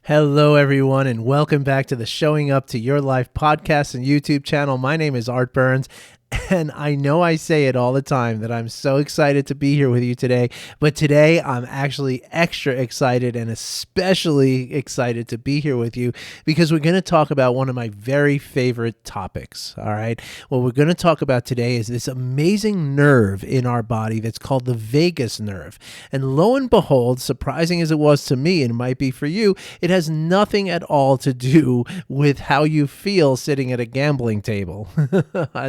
Hello, everyone, and welcome back to the Showing Up to Your Life podcast and YouTube channel. My name is Art Burns, and I know I say it all the time that I'm so excited to be here with you today, but today I'm actually extra excited and especially excited to be here with you because we're going to talk about one of my very favorite topics, all right? What we're going to talk about today is this amazing nerve in our body that's called the vagus nerve. And lo and behold, surprising as it was to me, and it might be for you, it has nothing at all to do with how you feel sitting at a gambling table.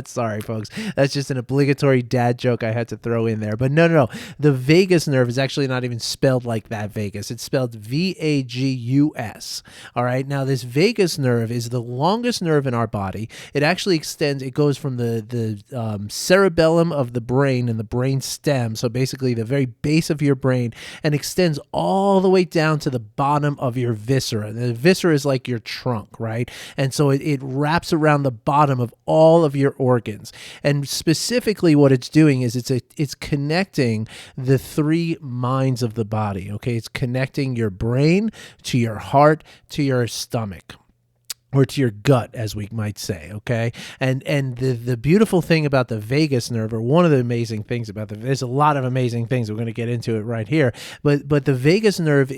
Sorry, folks. That's just an obligatory dad joke I had to throw in there. But no. The vagus nerve is actually not even spelled like that, Vegas. It's spelled V-A-G-U-S. All right. Now, this vagus nerve is the longest nerve in our body. It actually extends. It goes from the cerebellum of the brain and the brain stem. So basically the very base of your brain, and extends all the way down to the bottom of your viscera. The viscera is like your trunk, right? And so it wraps around the bottom of all of your organs. And specifically what it's doing is it's connecting the three minds of the body, okay? It's connecting your brain to your heart to your stomach, or to your gut, as we might say, okay? And the beautiful thing about the vagus nerve, or one of the amazing things about there's a lot of amazing things, we're going to get into it right here, but the vagus nerve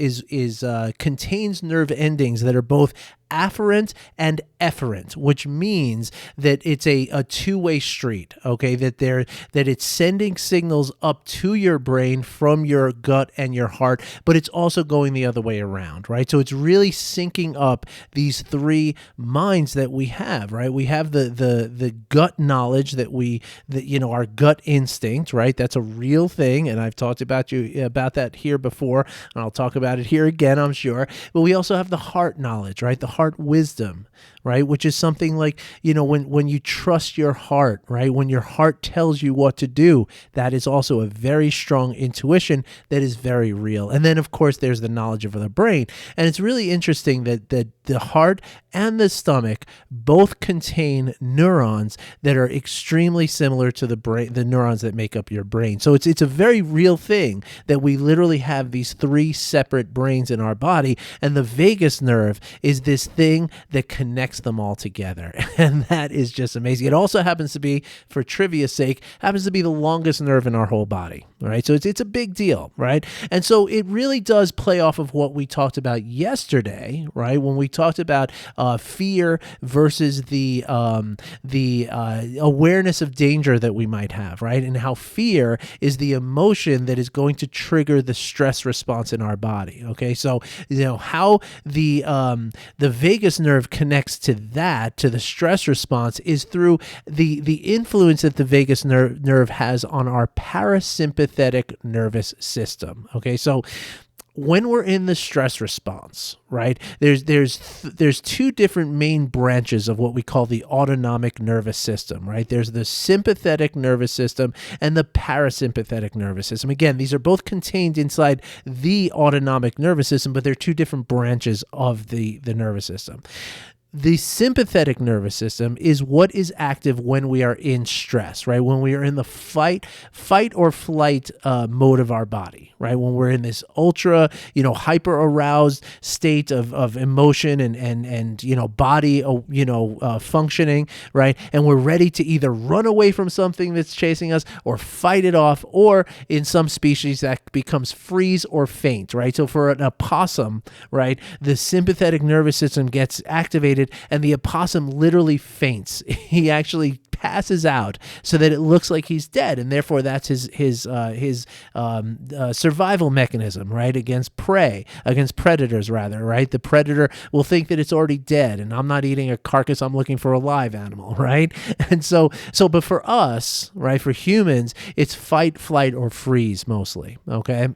contains nerve endings that are both afferent and efferent, which means that it's a two-way street, okay? That it's sending signals up to your brain from your gut and your heart, but it's also going the other way around, right? So it's really syncing up these three minds that we have, right? We have the gut knowledge that our gut instinct, right? That's a real thing, and I've talked about that here before, and I'll talk about it here again, I'm sure. But we also have the heart knowledge, right? The heart wisdom, right? Which is something like, when you trust your heart, right? When your heart tells you what to do, that is also a very strong intuition that is very real. And then, of course, there's the knowledge of the brain. And it's really interesting that the heart and the stomach both contain neurons that are extremely similar to the brain, the neurons that make up your brain. So it's a very real thing that we literally have these three separate brains in our body, and the vagus nerve is this thing that connects them all together. And that is just amazing. It also happens to be, for trivia's sake, the longest nerve in our whole body, right? So it's a big deal, right? And so it really does play off of what we talked about yesterday, right? When we talked about fear versus the awareness of danger that we might have, right? And how fear is the emotion that is going to trigger the stress response in our body, okay? So, how the vagus nerve connects to the stress response, is through the influence that the vagus nerve has on our parasympathetic nervous system. Okay, so when we're in the stress response, right, there's two different main branches of what we call the autonomic nervous system, right? There's the sympathetic nervous system and the parasympathetic nervous system. Again, these are both contained inside the autonomic nervous system, but they're two different branches of the nervous system. The sympathetic nervous system is what is active when we are in stress, right? When we are in the fight or flight mode of our body, right? When we're in this ultra, hyper aroused state of emotion and body, functioning, right? And we're ready to either run away from something that's chasing us or fight it off, or in some species that becomes freeze or faint, right? So for an opossum, right, the sympathetic nervous system gets activated and the opossum literally faints. He actually passes out so that it looks like he's dead, and therefore that's his survival mechanism, right, against predators rather, right? The predator will think that it's already dead, and I'm not eating a carcass, I'm looking for a live animal, right? And so but for us, right, for humans, it's fight, flight, or freeze mostly, okay?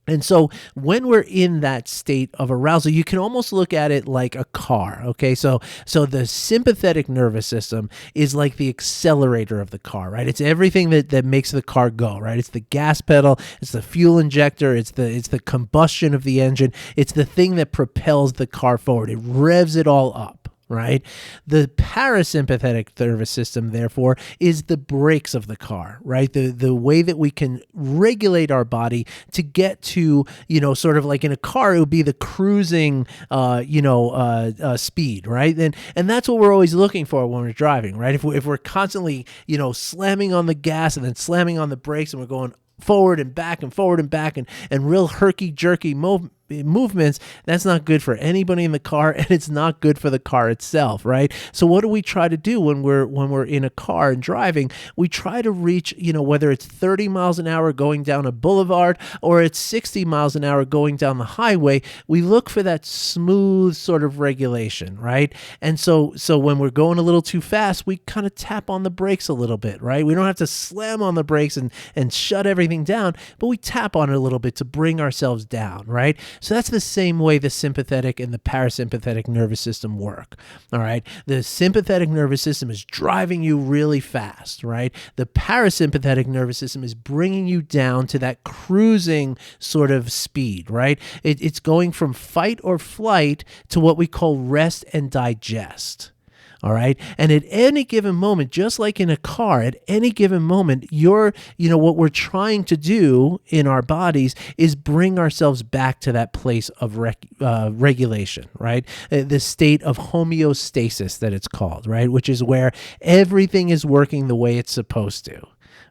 And so when we're in that state of arousal, you can almost look at it like a car, okay? So the sympathetic nervous system is like the accelerator of the car, right? It's everything that makes the car go, right? It's the gas pedal, it's the fuel injector, it's the combustion of the engine, it's the thing that propels the car forward. It revs it all up. right? The parasympathetic nervous system, therefore, is the brakes of the car, right? The way that we can regulate our body to get to, sort of like in a car, it would be the cruising, speed, right? And that's what we're always looking for when we're driving, right? If we're constantly, slamming on the gas and then slamming on the brakes and we're going forward and back and real herky jerky movements, that's not good for anybody in the car, and it's not good for the car itself, right? So what do we try to do when we're in a car and driving? We try to reach, whether it's 30 miles an hour going down a boulevard or it's 60 miles an hour going down the highway, we look for that smooth sort of regulation, right? And so when we're going a little too fast, we kind of tap on the brakes a little bit, right? We don't have to slam on the brakes and shut everything down, but we tap on it a little bit to bring ourselves down, right? So that's the same way the sympathetic and the parasympathetic nervous system work, all right? The sympathetic nervous system is driving you really fast, right? The parasympathetic nervous system is bringing you down to that cruising sort of speed, right? It's going from fight or flight to what we call rest and digest. All right. And at any given moment, just like in a car, at any given moment, what we're trying to do in our bodies is bring ourselves back to that place of regulation, right? The state of homeostasis that it's called, right? Which is where everything is working the way it's supposed to.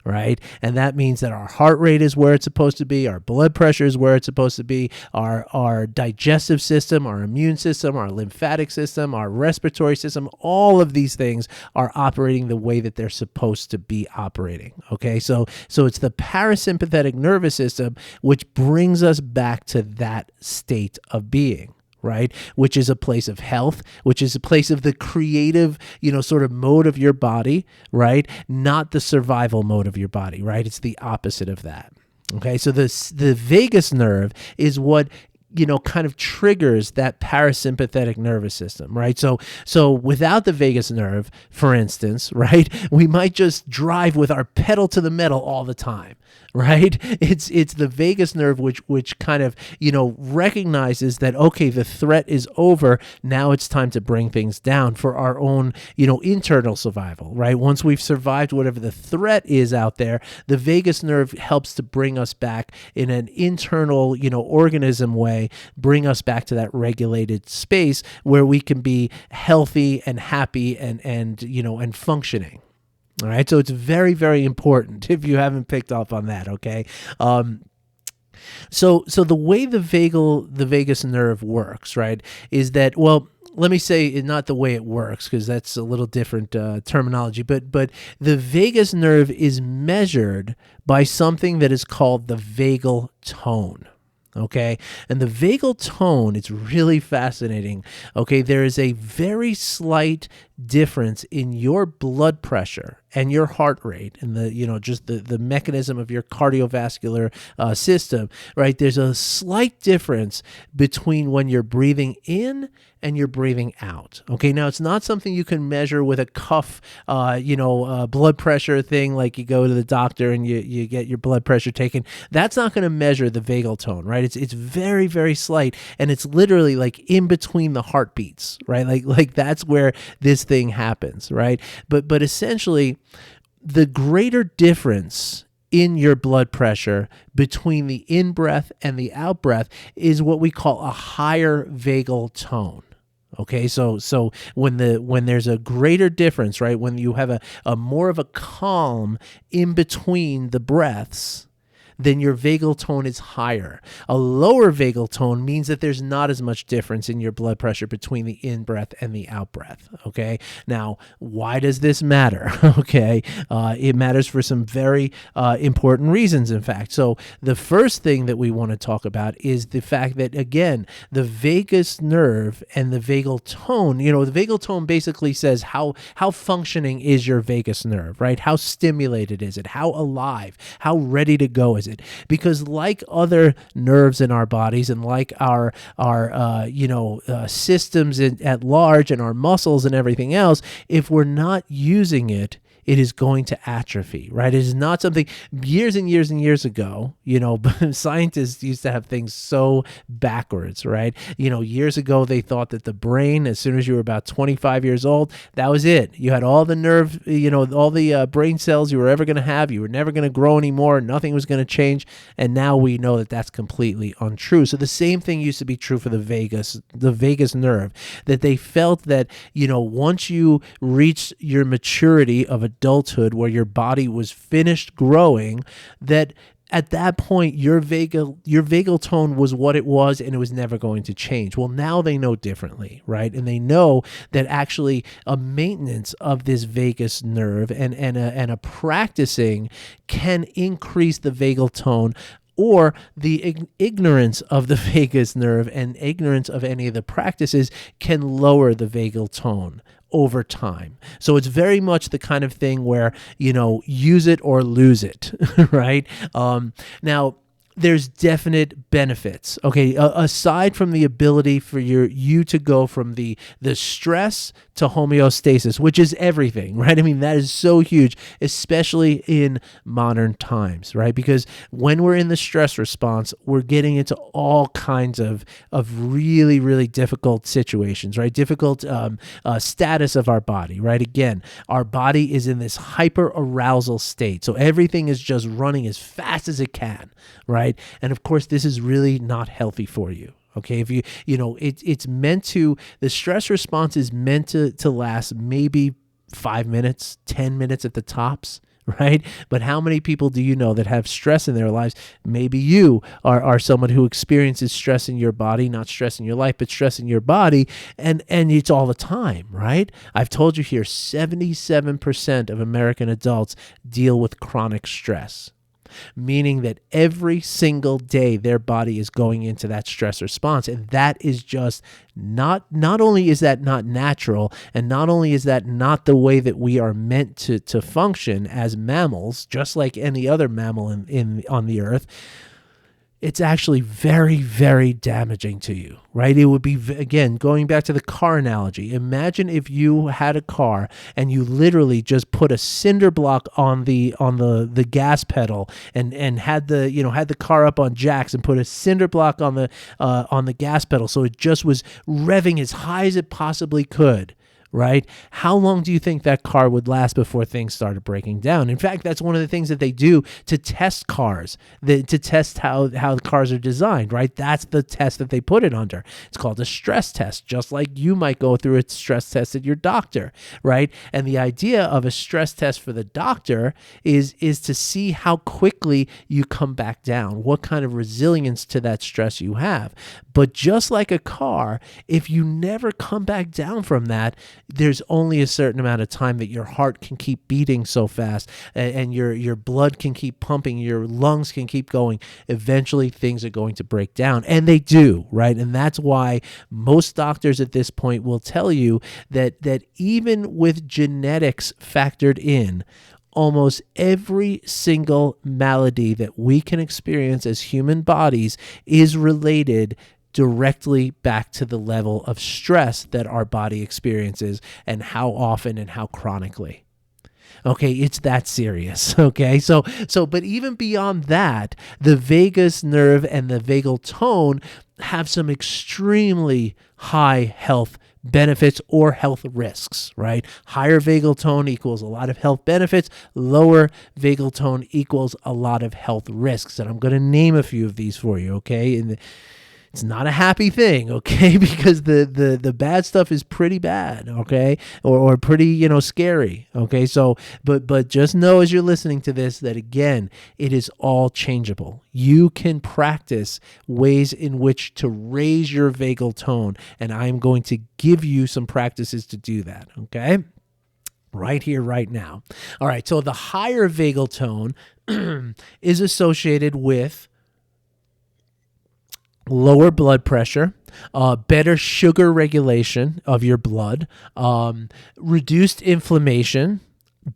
Right? And that means that our heart rate is where it's supposed to be, our blood pressure is where it's supposed to be, our digestive system, our immune system, our lymphatic system, our respiratory system, all of these things are operating the way that they're supposed to be operating. Okay? So it's the parasympathetic nervous system which brings us back to that state of being. Right? Which is a place of health, which is a place of the creative, sort of mode of your body, right? Not the survival mode of your body, right? It's the opposite of that. Okay. So the vagus nerve is what kind of triggers that parasympathetic nervous system, right? So without the vagus nerve, for instance, right, we might just drive with our pedal to the metal all the time, right? It's the vagus nerve which kind of, recognizes that, okay, the threat is over. Now it's time to bring things down for our own, internal survival, right? Once we've survived whatever the threat is out there, the vagus nerve helps to bring us back in an internal, organism way, bring us back to that regulated space where we can be healthy and happy and functioning. All right. So it's very, very important if you haven't picked up on that. Okay. So the way the vagus nerve works, right, is that, well, let me say not the way it works, because that's a little different terminology, but the vagus nerve is measured by something that is called the vagal tone. Okay. And the vagal tone, it's really fascinating. Okay. There is a very slight difference in your blood pressure and your heart rate and the mechanism of your cardiovascular system, right? There's a slight difference between when you're breathing in and you're breathing out. Okay. Now it's not something you can measure with a cuff, blood pressure thing, like you go to the doctor and you get your blood pressure taken. That's not going to measure the vagal tone, right? It's very, very slight. And it's literally like in between the heartbeats, right? Like that's where this thing happens, right? But essentially, the greater difference in your blood pressure between the in-breath and the out-breath is what we call a higher vagal tone. Okay, so when there's a greater difference, right, when you have a more of a calm in between the breaths, then your vagal tone is higher. A lower vagal tone means that there's not as much difference in your blood pressure between the in-breath and the out-breath, okay? Now, why does this matter, okay? It matters for some very important reasons, in fact. So the first thing that we want to talk about is the fact that, again, the vagus nerve and the vagal tone, the vagal tone basically says how functioning is your vagus nerve, right? How stimulated is it? How alive? How ready to go is it? Because like other nerves in our bodies and like our systems at large and our muscles and everything else, if we're not using it, it is going to atrophy, right? It is not something years and years and years ago, scientists used to have things so backwards, right? Years ago, they thought that the brain, as soon as you were about 25 years old, that was it. You had all the nerve, all the brain cells you were ever going to have. You were never going to grow anymore. Nothing was going to change. And now we know that that's completely untrue. So the same thing used to be true for the vagus nerve, that they felt that, once you reached your maturity of adulthood where your body was finished growing, that at that point, your vagal tone was what it was, and it was never going to change. Well, now they know differently, right? And they know that actually a maintenance of this vagus nerve and a practicing can increase the vagal tone, or the ignorance of the vagus nerve and ignorance of any of the practices can lower the vagal tone over time. So it's very much the kind of thing where, use it or lose it, right? Now, there's definite benefits. Okay, aside from the ability for you to go from the stress to homeostasis, which is everything, right? I mean, that is so huge, especially in modern times, right? Because when we're in the stress response, we're getting into all kinds of really, really difficult situations, right? Difficult status of our body, right? Again, our body is in this hyper arousal state. So everything is just running as fast as it can, right? And of course, this is really not healthy for you. Okay, if it's meant to, the stress response is meant to last maybe 5 minutes, 10 minutes at the tops, right? But how many people do you know that have stress in their lives? Maybe you are someone who experiences stress in your body, not stress in your life, but stress in your body, and it's all the time, right? I've told you here, 77% of American adults deal with chronic stress, meaning that every single day their body is going into that stress response. And that is just not only is that not natural, and not only is that not the way that we are meant to function as mammals, just like any other mammal on the earth, it's actually very, very damaging to you, right? It would be, again, going back to the car analogy. Imagine if you had a car and you literally just put a cinder block on the gas pedal and had the car up on jacks and put a cinder block on the gas pedal, so it just was revving as high as it possibly could. Right? How long do you think that car would last before things started breaking down? In fact, that's one of the things that they do to test cars, to test how the cars are designed, right? That's the test that they put it under. It's called a stress test, just like you might go through a stress test at your doctor, right? And the idea of a stress test for the doctor is to see how quickly you come back down, what kind of resilience to that stress you have. But just like a car, if you never come back down from that, there's only a certain amount of time that your heart can keep beating so fast and your blood can keep pumping, your lungs can keep going. Eventually things are going to break down, and they do, right? And that's why most doctors at this point will tell you that even with genetics factored in, almost every single malady that we can experience as human bodies is related directly back to the level of stress that our body experiences, and how often and how chronically. Okay, it's that serious. Okay, so but even beyond that, the vagus nerve and the vagal tone have some extremely high health benefits or health risks, right? Higher vagal tone equals a lot of health benefits. Lower vagal tone equals a lot of health risks. And I'm going to name a few of these for you, okay? And it's not a happy thing, okay? Because the bad stuff is pretty bad, okay? Or pretty, scary, okay? So, but just know as you're listening to this that, again, it is all changeable. You can practice ways in which to raise your vagal tone, and I'm going to give you some practices to do that, okay? Right here, right now. All right, so the higher vagal tone is associated with lower blood pressure, better sugar regulation of your blood, reduced inflammation,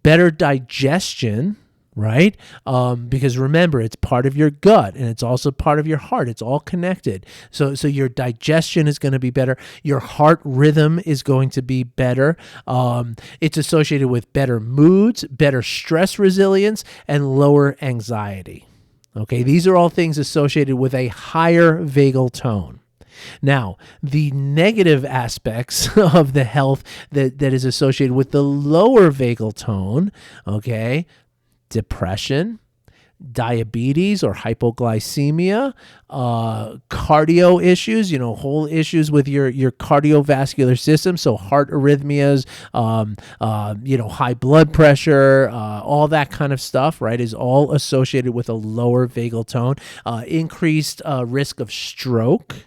better digestion, right? Because remember, it's part of your gut and it's also part of your heart. It's all connected. So your digestion is going to be better. Your heart rhythm is going to be better. It's associated with better moods, better stress resilience, and lower anxiety. Okay, these are all things associated with a higher vagal tone. Now, the negative aspects of the health that is associated with the lower vagal tone, okay, depression, diabetes or hypoglycemia, cardio issues, whole issues with your cardiovascular system. So heart arrhythmias, high blood pressure, all that kind of stuff, right, is all associated with a lower vagal tone. Increased risk of stroke,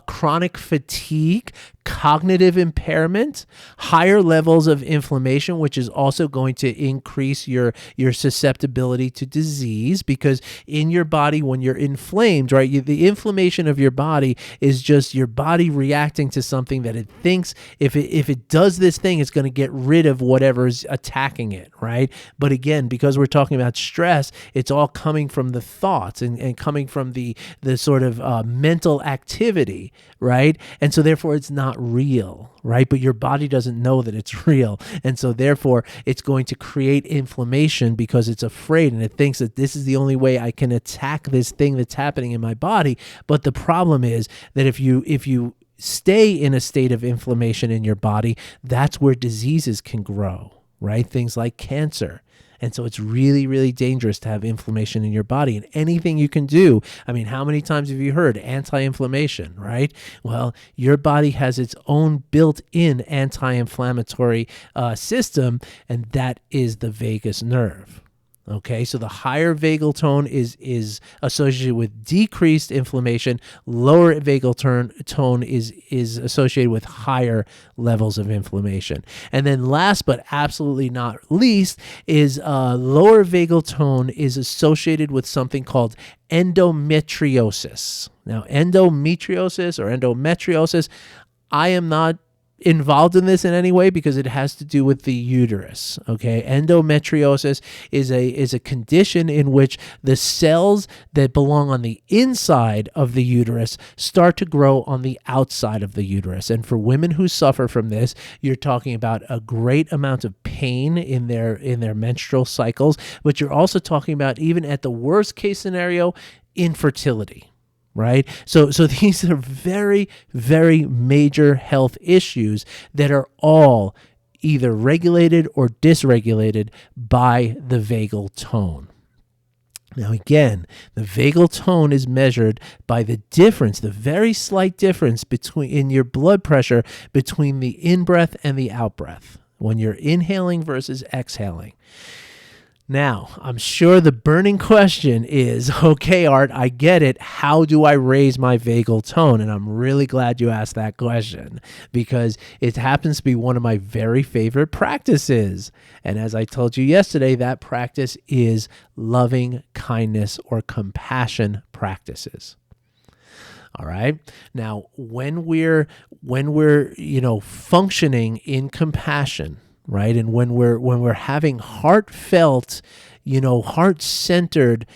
chronic fatigue, cognitive impairment, higher levels of inflammation, which is also going to increase your susceptibility to disease, because in your body, when you're inflamed, right, the inflammation of your body is just your body reacting to something that it thinks if it does this thing, it's going to get rid of whatever's attacking it, right? But again, because we're talking about stress, it's all coming from the thoughts and coming from the sort of mental activity, right? And so therefore it's not real, right? But your body doesn't know that it's real. And so therefore it's going to create inflammation because it's afraid and it thinks that this is the only way I can attack this thing that's happening in my body. But the problem is that if you stay in a state of inflammation in your body, that's where diseases can grow, right? Things like cancer. And so it's really, really dangerous to have inflammation in your body. And anything you can do, I mean, how many times have you heard anti-inflammation, right? Well, your body has its own built-in anti-inflammatory system, and that is the vagus nerve. Okay, so the higher vagal tone is associated with decreased inflammation. Lower vagal tone is associated with higher levels of inflammation. And then last but absolutely not least is lower vagal tone is associated with something called endometriosis. Now, endometriosis, I am not involved in this in any way because it has to do with the uterus. Okay, endometriosis is a condition in which the cells that belong on the inside of the uterus start to grow on the outside of the uterus. And for women who suffer from this, you're talking about a great amount of pain in their menstrual cycles, but you're also talking about, even at the worst case scenario, infertility. Right? So these are very, very major health issues that are all either regulated or dysregulated by the vagal tone. Now, again, the vagal tone is measured by the difference, the very slight difference in your blood pressure between the in-breath and the out-breath, when you're inhaling versus exhaling. Now, I'm sure the burning question is, okay, Art, I get it. How do I raise my vagal tone? And I'm really glad you asked that question, because it happens to be one of my very favorite practices. And as I told you yesterday, that practice is loving kindness or compassion practices. All right. Now, when we're functioning in compassion, right, and when we're having heartfelt, heart-centered,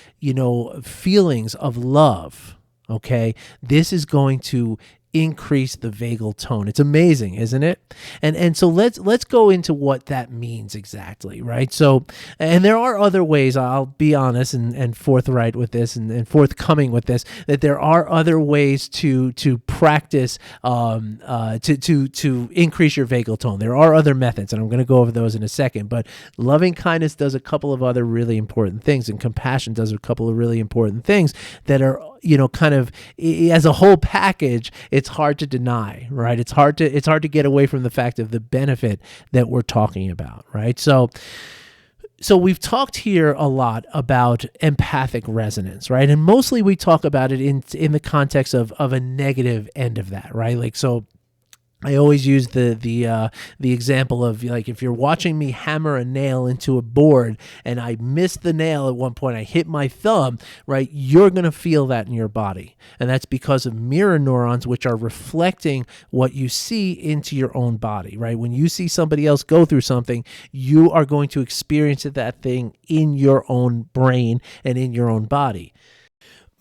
feelings of love, okay, this is going to increase the vagal tone. It's amazing, isn't it? And so let's go into what that means exactly, right? So, and there are other ways, I'll be honest and forthright with this and forthcoming with this, that there are other ways to practice to increase your vagal tone. There are other methods, and I'm going to go over those in a second, but loving kindness does a couple of other really important things, and compassion does a couple of really important things that are, kind of as a whole package. It's hard to deny, right? It's hard to get away from the fact of the benefit that we're talking about, right? So we've talked here a lot about empathic resonance, right? And mostly we talk about it in the context of a negative end of that, right? Like, so I always use the example of, like, if you're watching me hammer a nail into a board and I miss the nail at one point, I hit my thumb, right? You're going to feel that in your body. And that's because of mirror neurons, which are reflecting what you see into your own body, right? When you see somebody else go through something, you are going to experience that thing in your own brain and in your own body.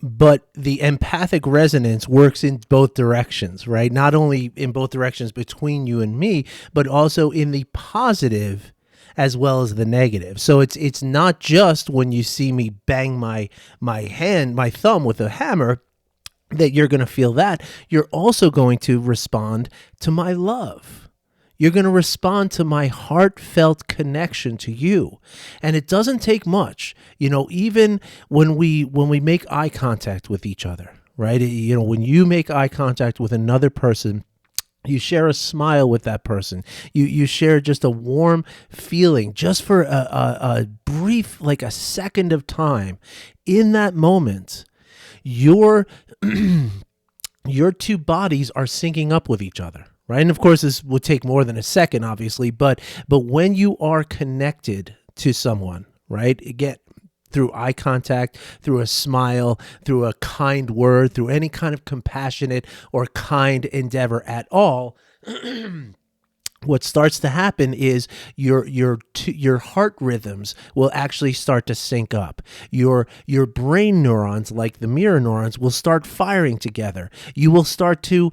But the empathic resonance works in both directions, right? Not only in both directions between you and me, but also in the positive as well as the negative. So it's not just when you see me bang my thumb with a hammer that you're going to feel that. You're also going to respond to my love. You're going to respond to my heartfelt connection to you. And it doesn't take much, even when we make eye contact with each other, right? When you make eye contact with another person, you share a smile with that person. You share just a warm feeling just for a brief, like a second of time. In that moment, your your two bodies are syncing up with each other. Right. And of course, this would take more than a second, obviously. But when you are connected to someone, right, again, through eye contact, through a smile, through a kind word, through any kind of compassionate or kind endeavor at all, what starts to happen is your heart rhythms will actually start to sync up. Your brain neurons, like the mirror neurons, will start firing together. You will start to,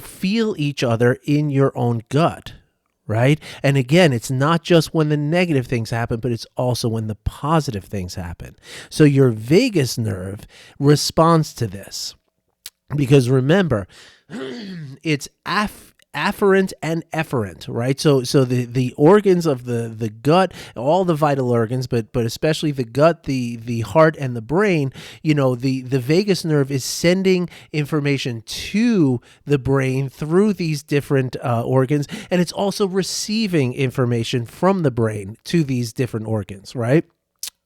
feel each other in your own gut, right? And again, it's not just when the negative things happen, but it's also when the positive things happen. So your vagus nerve responds to this, because remember, it's afferent and efferent, right? So the organs of the gut, all the vital organs, but especially the gut, the heart, and the brain, the vagus nerve is sending information to the brain through these different organs, and it's also receiving information from the brain to these different organs, right?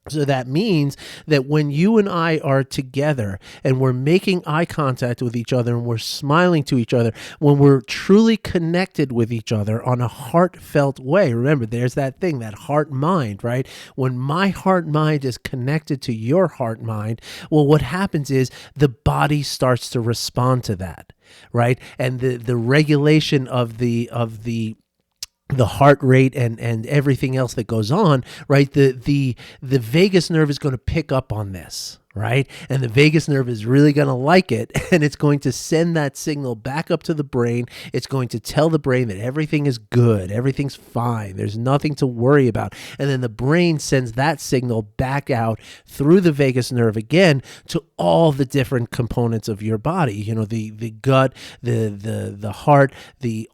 So that means that when you and I are together and we're making eye contact with each other and we're smiling to each other, when we're truly connected with each other on a heartfelt way, remember, there's that thing, that heart-mind, right? When my heart-mind is connected to your heart-mind, well, what happens is the body starts to respond to that, right? And the regulation of the heart rate and everything else that goes on, right? The vagus nerve is going to pick up on this, right? And the vagus nerve is really going to like it, and it's going to send that signal back up to the brain. It's going to tell the brain that everything is good, everything's fine, there's nothing to worry about. And then the brain sends that signal back out through the vagus nerve again to all the different components of your body, the gut, the heart,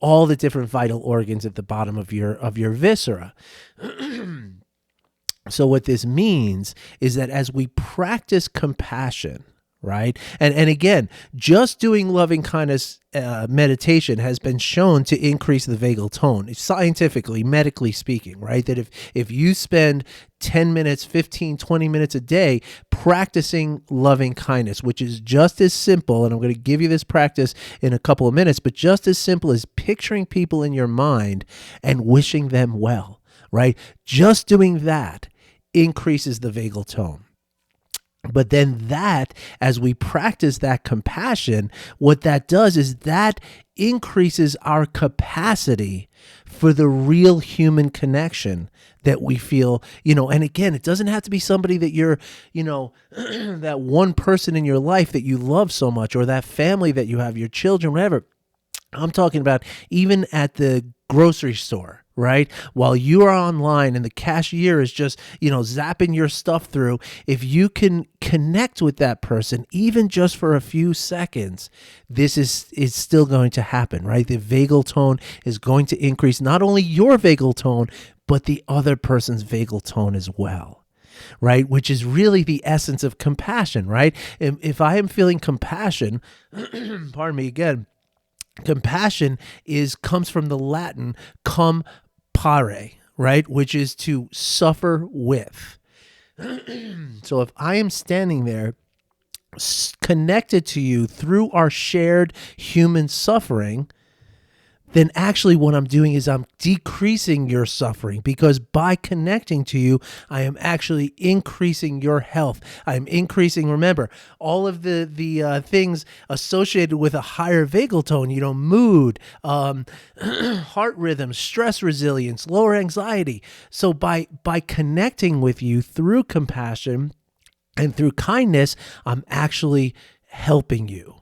all the different vital organs at the bottom of your viscera. So what this means is that as we practice compassion, right? And again, just doing loving kindness meditation has been shown to increase the vagal tone, scientifically, medically speaking, right? That if you spend 10 minutes, 15, 20 minutes a day practicing loving kindness, which is just as simple, and I'm going to give you this practice in a couple of minutes, but just as simple as picturing people in your mind and wishing them well, right? Just doing that increases the vagal tone. But then as we practice that compassion, what that does is that increases our capacity for the real human connection that we feel, and again, it doesn't have to be somebody that you're, that one person in your life that you love so much, or that family that you have, your children, whatever. I'm talking about even at the grocery store, right? While you are online and the cashier is just, zapping your stuff through, if you can connect with that person, even just for a few seconds, this is still going to happen, right? The vagal tone is going to increase, not only your vagal tone, but the other person's vagal tone as well, right? Which is really the essence of compassion, right? If I am feeling compassion, pardon me again, compassion comes from the Latin compare, right? Which is to suffer with. So if I am standing there connected to you through our shared human suffering, then actually what I'm doing is I'm decreasing your suffering, because by connecting to you, I am actually increasing your health. I'm increasing, remember, all of the things associated with a higher vagal tone, mood, heart rhythm, stress resilience, lower anxiety. So by connecting with you through compassion and through kindness, I'm actually helping you.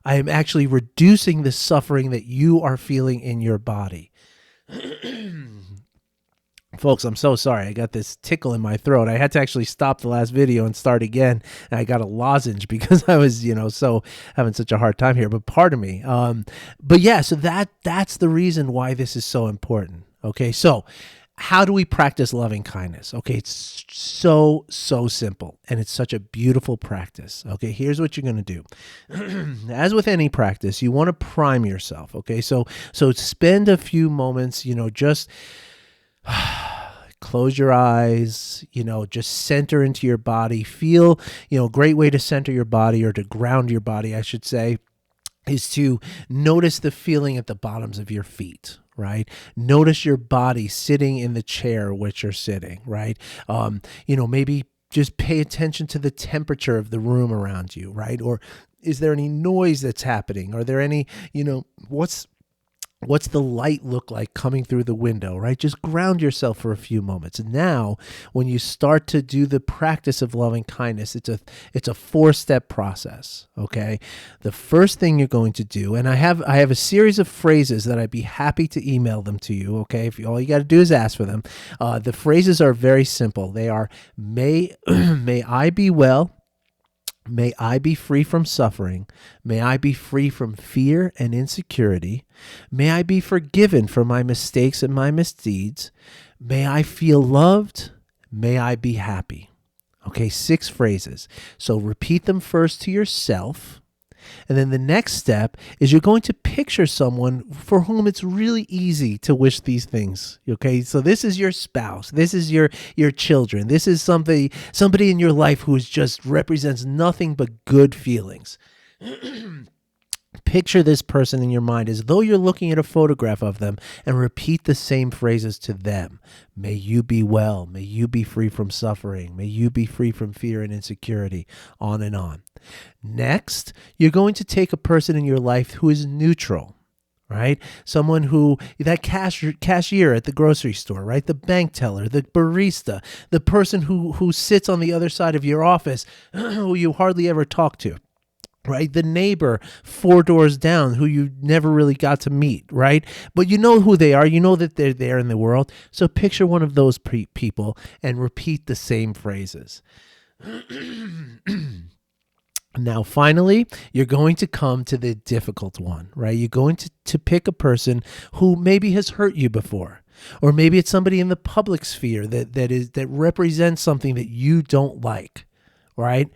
I am actually reducing the suffering that you are feeling in your body. Folks, I'm so sorry. I got this tickle in my throat. I had to actually stop the last video and start again. And I got a lozenge because I was, so having such a hard time here. But pardon me. But yeah, so that's the reason why this is so important. Okay, so how do we practice loving kindness? Okay, it's so simple, and it's such a beautiful practice. Okay, here's what you're going to do. As with any practice, you want to prime yourself. Okay, so spend a few moments, just close your eyes, just center into your body. Feel, a great way to center your body, or to ground your body, I should say, is to notice the feeling at the bottoms of your feet. Right? Notice your body sitting in the chair which you're sitting, right? Maybe just pay attention to the temperature of the room around you, right? Or is there any noise that's happening? Are there any, what's the light look like coming through the window, right? Just ground yourself for a few moments. And now, when you start to do the practice of loving kindness, it's a 4-step process, okay? The first thing you're going to do, and I have a series of phrases that I'd be happy to email them to you, okay? If all you got to do is ask for them. The phrases are very simple. They are, may I be well. May I be free from suffering. May I be free from fear and insecurity. May I be forgiven for my mistakes and my misdeeds. May I feel loved. May I be happy. Okay, 6 phrases. So repeat them first to yourself. And then the next step is you're going to picture someone for whom it's really easy to wish these things. Okay, so this is your spouse. This is your children. This is somebody in your life who just represents nothing but good feelings. Picture this person in your mind as though you're looking at a photograph of them, and repeat the same phrases to them. May you be well. May you be free from suffering. May you be free from fear and insecurity, on and on. Next, you're going to take a person in your life who is neutral, right? Someone who, that cashier at the grocery store, right? The bank teller, the barista, the person who sits on the other side of your office, who you hardly ever talk to. Right? The neighbor 4 doors down who you never really got to meet, right? But you know who they are. You know that they're there in the world. So picture one of those people and repeat the same phrases. Now, finally, you're going to come to the difficult one, right? You're going to pick a person who maybe has hurt you before. Or maybe it's somebody in the public sphere that represents something that you don't like, right?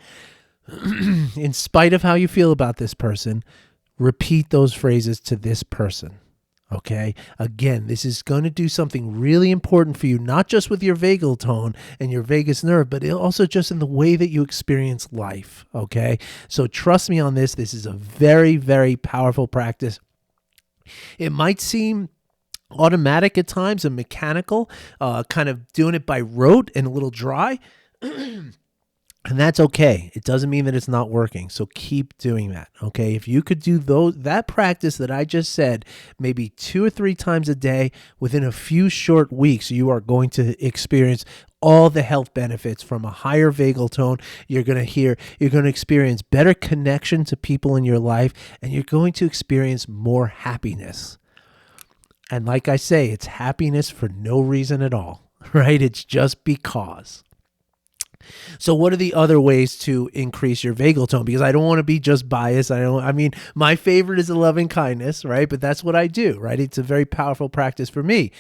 In spite of how you feel about this person, repeat those phrases to this person, okay? Again, this is going to do something really important for you, not just with your vagal tone and your vagus nerve, but also just in the way that you experience life, okay? So trust me on this. This is a very, very powerful practice. It might seem automatic at times and mechanical, kind of doing it by rote and a little dry. And that's okay. It doesn't mean that it's not working. So keep doing that. Okay. If you could do that practice that I just said, maybe 2 or 3 times a day within a few short weeks, you are going to experience all the health benefits from a higher vagal tone. You're going to experience better connection to people in your life, and you're going to experience more happiness. And like I say, it's happiness for no reason at all, right? It's just because. So what are the other ways to increase your vagal tone? Because I don't want to be just biased. My favorite is the loving kindness, right? But that's what I do, right? It's a very powerful practice for me.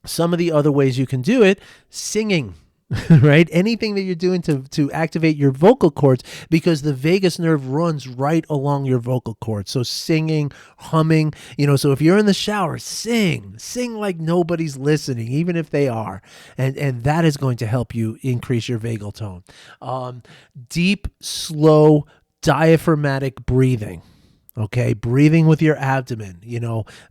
Some of the other ways you can do it, singing, right? Anything that you're doing to activate your vocal cords, because the vagus nerve runs right along your vocal cords. So singing, humming, so if you're in the shower, sing like nobody's listening, even if they are. And that is going to help you increase your vagal tone. Deep, slow, diaphragmatic breathing. Okay, breathing with your abdomen,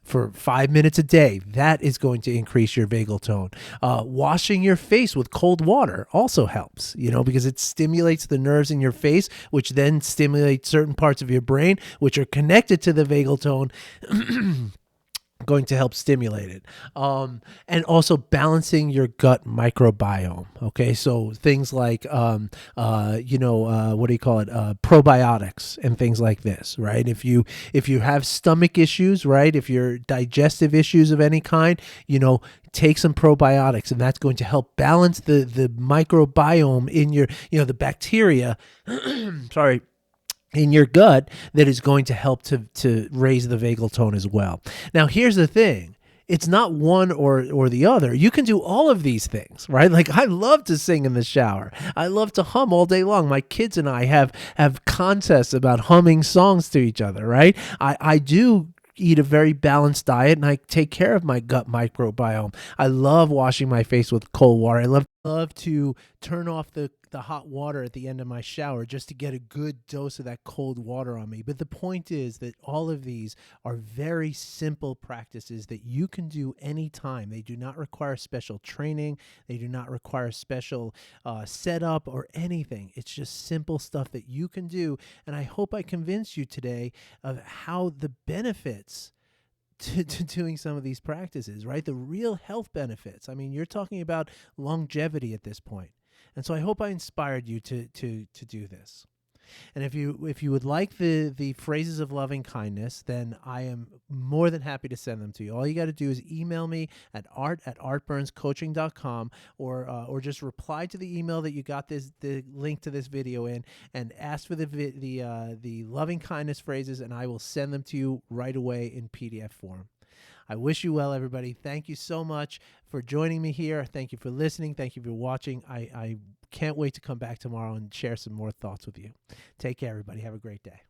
for 5 minutes a day, that is going to increase your vagal tone. Washing your face with cold water also helps, because it stimulates the nerves in your face, which then stimulate certain parts of your brain, which are connected to the vagal tone. Going to help stimulate it. And also balancing your gut microbiome. Okay, so things like what do you call it, probiotics and things like this, right? If you have stomach issues, right, if you're digestive issues of any kind, take some probiotics, and that's going to help balance the microbiome in your, the bacteria sorry, in your gut, that is going to help to raise the vagal tone as well. Now, here's the thing. It's not one or the other. You can do all of these things, right? Like, I love to sing in the shower. I love to hum all day long. My kids and I have contests about humming songs to each other, right? I do eat a very balanced diet, and I take care of my gut microbiome. I love washing my face with cold water. I love to turn off the hot water at the end of my shower just to get a good dose of that cold water on me. But the point is that all of these are very simple practices that you can do anytime. They do not require special training. They do not require special setup or anything. It's just simple stuff that you can do. And I hope I convinced you today of how the benefits to doing some of these practices, right? The real health benefits. I mean, you're talking about longevity at this point. And so I hope I inspired you to do this. And if you would like the phrases of loving kindness, then I am more than happy to send them to you. All you got to do is email me at art@artburnscoaching.com, or just reply to the email that you got the link to this video in, and ask for the loving kindness phrases, and I will send them to you right away in PDF form. I wish you well, everybody. Thank you so much for joining me here. Thank you for listening. Thank you for watching. I can't wait to come back tomorrow and share some more thoughts with you. Take care, everybody. Have a great day.